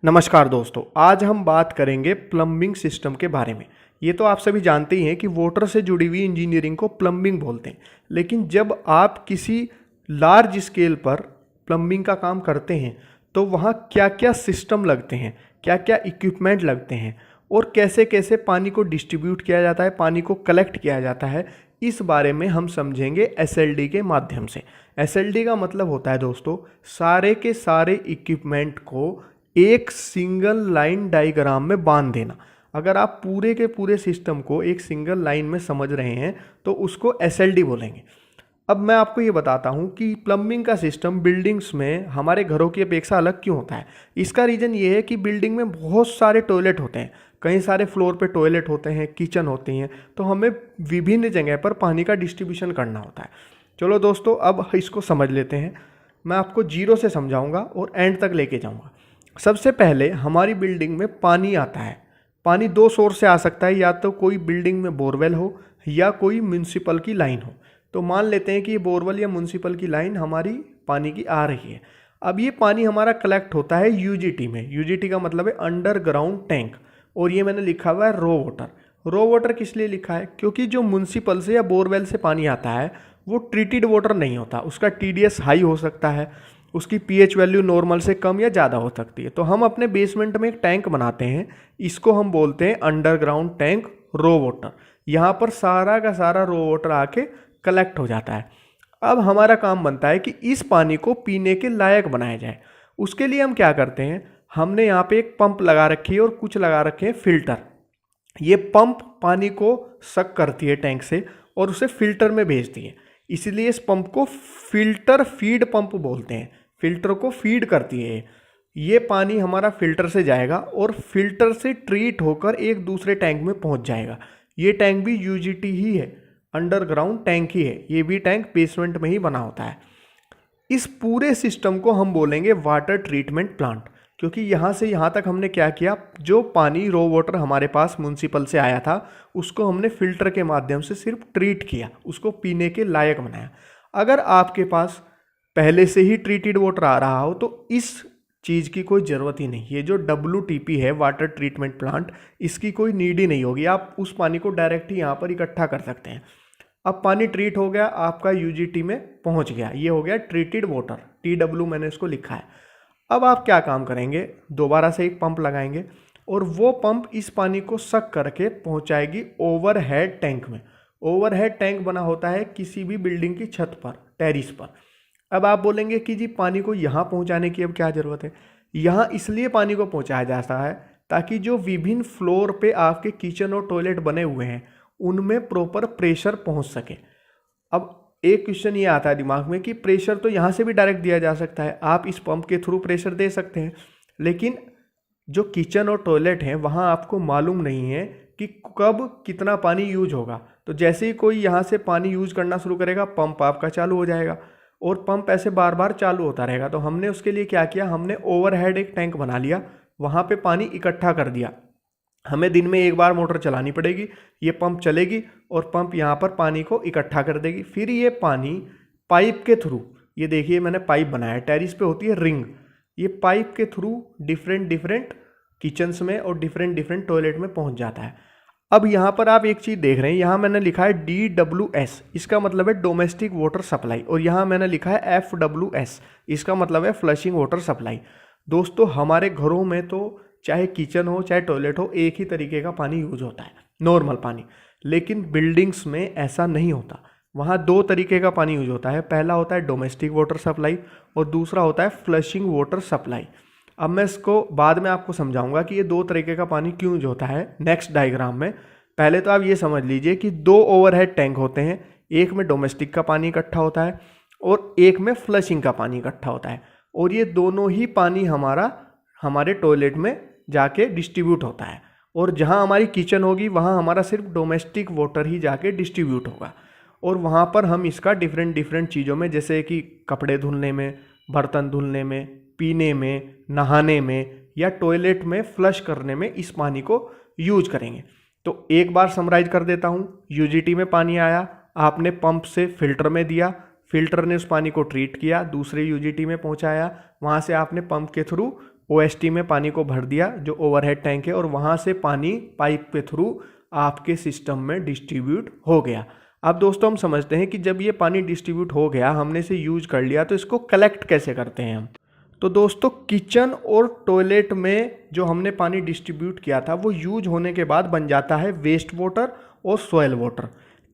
नमस्कार दोस्तों, आज हम बात करेंगे प्लम्बिंग सिस्टम के बारे में। ये तो आप सभी जानते ही हैं कि वाटर से जुड़ी हुई इंजीनियरिंग को प्लम्बिंग बोलते हैं। लेकिन जब आप किसी लार्ज स्केल पर प्लम्बिंग का काम करते हैं तो वहाँ क्या क्या सिस्टम लगते हैं, क्या क्या इक्विपमेंट लगते हैं और कैसे कैसे पानी को डिस्ट्रीब्यूट किया जाता है, पानी को कलेक्ट किया जाता है, इस बारे में हम समझेंगे एसएलडी के माध्यम से। एसएलडी का मतलब होता है दोस्तों, सारे के सारे इक्विपमेंट को एक सिंगल लाइन डायग्राम में बांध देना। अगर आप पूरे के पूरे सिस्टम को एक सिंगल लाइन में समझ रहे हैं तो उसको एसएलडी बोलेंगे। अब मैं आपको ये बताता हूँ कि प्लम्बिंग का सिस्टम बिल्डिंग्स में हमारे घरों की अपेक्षा अलग क्यों होता है। इसका रीज़न ये है कि बिल्डिंग में बहुत सारे टॉयलेट होते हैं, कई सारे फ्लोर पे टॉयलेट होते हैं, किचन होती हैं, तो हमें विभिन्न जगह पर पानी का डिस्ट्रीब्यूशन करना होता है। चलो दोस्तों, अब इसको समझ लेते हैं। मैं आपको जीरो से समझाऊंगा और एंड तक लेके जाऊंगा। सबसे पहले हमारी बिल्डिंग में पानी आता है। पानी दो सोर्स से आ सकता है, या तो कोई बिल्डिंग में बोरवेल हो या कोई म्यूनसिपल की लाइन हो। तो मान लेते हैं कि ये बोरवेल या म्यूनसिपल की लाइन हमारी पानी की आ रही है। अब ये पानी हमारा कलेक्ट होता है यूजीटी में। यूजीटी का मतलब है अंडरग्राउंड टैंक, और ये मैंने लिखा हुआ है रो वाटर। रो वाटर किस लिए लिखा है? क्योंकि जो म्यूनसिपल से या बोरवेल से पानी आता है वो ट्रीटेड वाटर नहीं होता, उसका टीडीएस हाई हो सकता है, उसकी पीएच वैल्यू नॉर्मल से कम या ज़्यादा हो सकती है। तो हम अपने बेसमेंट में एक टैंक बनाते हैं, इसको हम बोलते हैं अंडरग्राउंड टैंक रो वाटर। यहाँ पर सारा का सारा रो वाटर आके कलेक्ट हो जाता है। अब हमारा काम बनता है कि इस पानी को पीने के लायक बनाया जाए। उसके लिए हम क्या करते हैं, हमने यहाँ पे एक पंप लगा रखी है और कुछ लगा रखे हैं फिल्टर। ये पंप पानी को सक करती है टैंक से और उसे फिल्टर में भेजती है, इसलिए इस पंप को फिल्टर फीड पंप बोलते हैं। फिल्टर को फीड करती है। ये पानी हमारा फिल्टर से जाएगा और फिल्टर से ट्रीट होकर एक दूसरे टैंक में पहुंच जाएगा। ये टैंक भी यूजीटी ही है, अंडरग्राउंड टैंक ही है। ये भी टैंक बेसमेंट में ही बना होता है। इस पूरे सिस्टम को हम बोलेंगे वाटर ट्रीटमेंट प्लांट, क्योंकि यहाँ से यहाँ तक हमने क्या किया, जो पानी रो वाटर हमारे पास म्यूनसिपल से आया था उसको हमने फिल्टर के माध्यम से सिर्फ ट्रीट किया, उसको पीने के लायक बनाया। अगर आपके पास पहले से ही ट्रीटेड वाटर आ रहा हो तो इस चीज़ की कोई ज़रूरत ही नहीं। ये जो WTP है, वाटर ट्रीटमेंट प्लांट, इसकी कोई नीड ही नहीं होगी। आप उस पानी को डायरेक्ट ही यहाँ पर इकट्ठा कर सकते हैं। अब पानी ट्रीट हो गया, आपका यूजीटी में पहुँच गया, ये हो गया ट्रीटेड वाटर, TW मैंने इसको लिखा है। अब आप क्या काम करेंगे, दोबारा से एक पंप लगाएंगे और वो पंप इस पानी को सक करके पहुँचाएगी ओवरहेड टैंक में। ओवरहेड टैंक बना होता है किसी भी बिल्डिंग की छत पर, टेरिस पर। अब आप बोलेंगे कि जी पानी को यहाँ पहुँचाने की अब क्या ज़रूरत है? यहाँ इसलिए पानी को पहुँचाया जाता है ताकि जो विभिन्न फ्लोर पे आपके किचन और टॉयलेट बने हुए हैं उनमें प्रॉपर प्रेशर पहुँच सके। अब एक क्वेश्चन ये आता है दिमाग में कि प्रेशर तो यहाँ से भी डायरेक्ट दिया जा सकता है, आप इस पंप के थ्रू प्रेशर दे सकते हैं, लेकिन जो किचन और टॉयलेट हैं वहाँ आपको मालूम नहीं है कि कब कितना पानी यूज होगा। तो जैसे ही कोई यहाँ से पानी यूज करना शुरू करेगा, पंप आपका चालू हो जाएगा और पंप ऐसे बार बार चालू होता रहेगा। तो हमने उसके लिए क्या किया, हमने ओवरहेड एक टैंक बना लिया, वहाँ पे पानी इकट्ठा कर दिया। हमें दिन में एक बार मोटर चलानी पड़ेगी, ये पंप चलेगी और पंप यहाँ पर पानी को इकट्ठा कर देगी। फिर ये पानी पाइप के थ्रू, ये देखिए मैंने पाइप बनाया, टेरिस पे होती है रिंग, ये पाइप के थ्रू डिफरेंट किचन्स में और डिफरेंट टॉयलेट में पहुँच जाता है। अब यहाँ पर आप एक चीज़ देख रहे हैं, यहाँ मैंने लिखा है DWS, इसका मतलब है डोमेस्टिक वाटर सप्लाई, और यहाँ मैंने लिखा है FWS, इसका मतलब है फ्लशिंग वाटर सप्लाई। दोस्तों, हमारे घरों में तो चाहे किचन हो चाहे टॉयलेट हो, एक ही तरीके का पानी यूज होता है, नॉर्मल पानी। लेकिन बिल्डिंग्स में ऐसा नहीं होता, वहाँ दो तरीके का पानी यूज होता है। पहला होता है डोमेस्टिक वाटर सप्लाई और दूसरा होता है फ्लशिंग वाटर सप्लाई। अब मैं इसको बाद में आपको समझाऊंगा कि ये दो तरीके का पानी क्यों यूज होता है नेक्स्ट डायग्राम में। पहले तो आप ये समझ लीजिए कि दो ओवरहेड टैंक होते हैं, एक में डोमेस्टिक का पानी इकट्ठा होता है और एक में फ्लशिंग का पानी इकट्ठा होता है, और ये दोनों ही पानी हमारे टॉयलेट में जाके डिस्ट्रीब्यूट होता है, और जहाँ हमारी किचन होगी वहाँ हमारा सिर्फ डोमेस्टिक वाटर ही जाके डिस्ट्रीब्यूट होगा। और वहाँ पर हम इसका डिफरेंट चीज़ों में, जैसे कि कपड़े धुलने में, बर्तन धुलने में, पीने में, नहाने में या टॉयलेट में फ्लश करने में इस पानी को यूज करेंगे। तो एक बार समराइज कर देता हूँ, यूजीटी में पानी आया, आपने पंप से फिल्टर में दिया, फिल्टर ने उस पानी को ट्रीट किया, दूसरे यूजीटी में पहुंचाया, वहां से आपने पंप के थ्रू ओएसटी में पानी को भर दिया जो ओवरहेड टैंक है, और वहाँ से पानी पाइप के थ्रू आपके सिस्टम में डिस्ट्रीब्यूट हो गया। अब दोस्तों हम समझते हैं कि जब ये पानी डिस्ट्रीब्यूट हो गया, हमने इसे यूज कर लिया, तो इसको कलेक्ट कैसे करते हैं हम। तो दोस्तों किचन और टॉयलेट में जो हमने पानी डिस्ट्रीब्यूट किया था वो यूज होने के बाद बन जाता है वेस्ट वाटर और सॉयल वाटर।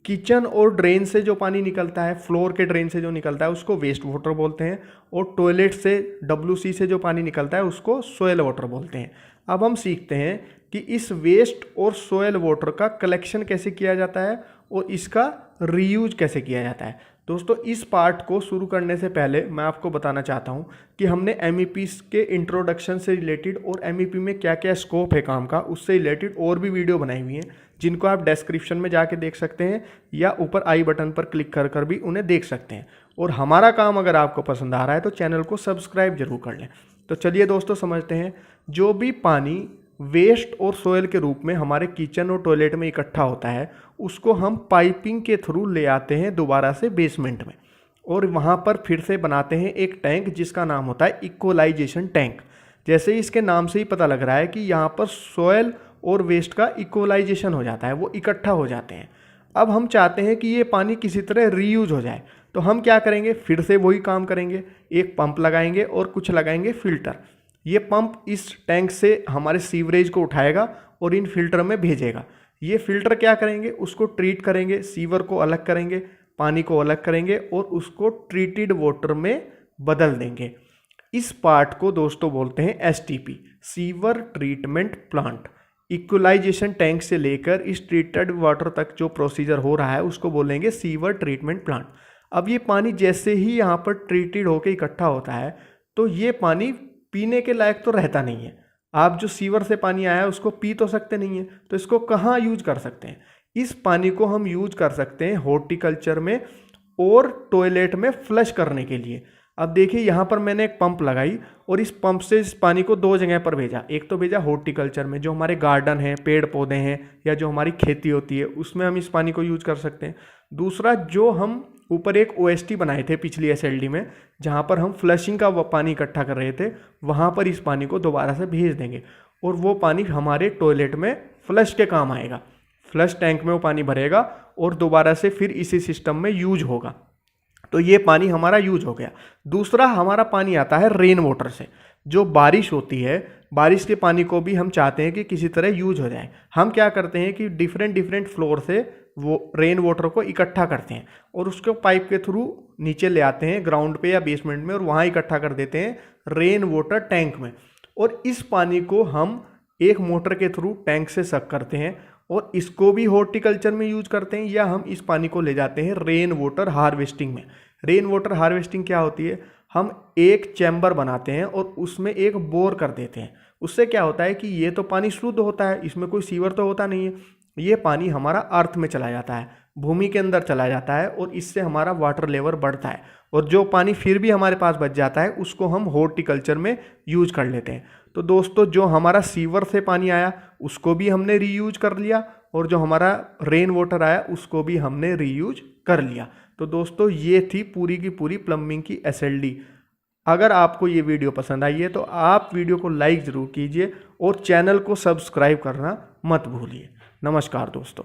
किचन और ड्रेन से जो पानी निकलता है, फ्लोर के ड्रेन से जो निकलता है उसको वेस्ट वाटर बोलते हैं, और टॉयलेट से WC से जो पानी निकलता है उसको सॉयल वाटर बोलते हैं। अब हम सीखते हैं कि इस वेस्ट और सॉयल वाटर का कलेक्शन कैसे किया जाता है और इसका रीयूज कैसे किया जाता है। दोस्तों इस पार्ट को शुरू करने से पहले मैं आपको बताना चाहता हूं कि हमने MEP के इंट्रोडक्शन से रिलेटेड और MEP में क्या क्या स्कोप है काम का, उससे रिलेटेड और भी वीडियो बनाई हुई हैं, जिनको आप डिस्क्रिप्शन में जाके देख सकते हैं या ऊपर आई बटन पर क्लिक कर कर भी उन्हें देख सकते हैं। और हमारा काम अगर आपको पसंद आ रहा है तो चैनल को सब्सक्राइब जरूर कर लें। तो चलिए दोस्तों समझते हैं, जो भी पानी वेस्ट और सोयल के रूप में हमारे किचन और टॉयलेट में इकट्ठा होता है उसको हम पाइपिंग के थ्रू ले आते हैं दोबारा से बेसमेंट में, और वहाँ पर फिर से बनाते हैं एक टैंक जिसका नाम होता है इक्वलाइजेशन टैंक। जैसे ही इसके नाम से ही पता लग रहा है कि यहाँ पर सोयल और वेस्ट का इक्वलाइजेशन हो जाता है, वो इकट्ठा हो जाते हैं। अब हम चाहते हैं कि ये पानी किसी तरह रीयूज हो जाए, तो हम क्या करेंगे, फिर से वही काम करेंगे, एक पंप लगाएंगे और कुछ लगाएंगे फिल्टर। ये पंप इस टैंक से हमारे सीवरेज को उठाएगा और इन फिल्टर में भेजेगा। ये फिल्टर क्या करेंगे, उसको ट्रीट करेंगे, सीवर को अलग करेंगे, पानी को अलग करेंगे और उसको ट्रीटेड वाटर में बदल देंगे। इस पार्ट को दोस्तों बोलते हैं STP, sewer treatment plant. Equalisation tank से लेकर इस ट्रीटेड वाटर तक जो प्रोसीजर हो रहा है उसको बोलेंगे सीवर ट्रीटमेंट प्लांट। अब ये पानी जैसे ही यहाँ पर ट्रीटेड होकर इकट्ठा होता है तो ये पानी पीने के लायक तो रहता नहीं है। आप जो सीवर से पानी आया है उसको पी तो सकते नहीं है, तो इसको कहाँ यूज कर सकते हैं। इस पानी को हम यूज कर सकते हैं हॉर्टिकल्चर में और टॉयलेट में फ्लश करने के लिए। अब देखिए यहाँ पर मैंने एक पंप लगाई और इस पंप से इस पानी को दो जगह पर भेजा। एक तो भेजा हॉर्टिकल्चर में, जो हमारे गार्डन है, पेड़ पौधे हैं या जो हमारी खेती होती है उसमें हम इस पानी को यूज कर सकते हैं। दूसरा, जो हम ऊपर एक OST बनाए थे पिछली SLD में, जहाँ पर हम फ्लशिंग का पानी इकट्ठा कर रहे थे, वहाँ पर इस पानी को दोबारा से भेज देंगे और वो पानी हमारे टॉयलेट में फ्लश के काम आएगा। फ्लश टैंक में वो पानी भरेगा और दोबारा से फिर इसी सिस्टम में यूज होगा। तो ये पानी हमारा यूज हो गया। दूसरा, हमारा पानी आता है रेन वाटर से। जो बारिश होती है, बारिश के पानी को भी हम चाहते हैं कि किसी तरह यूज हो जाए। हम क्या करते हैं कि डिफरेंट फ्लोर से वो रेन वाटर को इकट्ठा करते हैं और उसको पाइप के थ्रू नीचे ले आते हैं ग्राउंड पे या बेसमेंट में, और वहाँ इकट्ठा कर देते हैं रेन वाटर टैंक में। और इस पानी को हम एक मोटर के थ्रू टैंक से सक करते हैं और इसको भी हॉर्टिकल्चर में यूज करते हैं, या हम इस पानी को ले जाते हैं रेन वाटर हार्वेस्टिंग में। रेन वाटर हार्वेस्टिंग क्या होती है, हम एक चैम्बर बनाते हैं और उसमें एक बोर कर देते हैं। उससे क्या होता है कि ये तो पानी शुद्ध होता है, इसमें कोई सीवर तो होता नहीं है, ये पानी हमारा अर्थ में चला जाता है, भूमि के अंदर चला जाता है और इससे हमारा वाटर लेवल बढ़ता है। और जो पानी फिर भी हमारे पास बच जाता है उसको हम हॉर्टिकल्चर में यूज कर लेते हैं। तो दोस्तों जो हमारा सीवर से पानी आया उसको भी हमने रीयूज कर लिया, और जो हमारा रेन वाटर आया उसको भी हमने रीयूज कर लिया। तो दोस्तों ये थी पूरी की पूरी प्लम्बिंग की SLD। अगर आपको ये वीडियो पसंद आई है तो आप वीडियो को लाइक ज़रूर कीजिए और चैनल को सब्सक्राइब करना मत भूलिए। नमस्कार दोस्तों।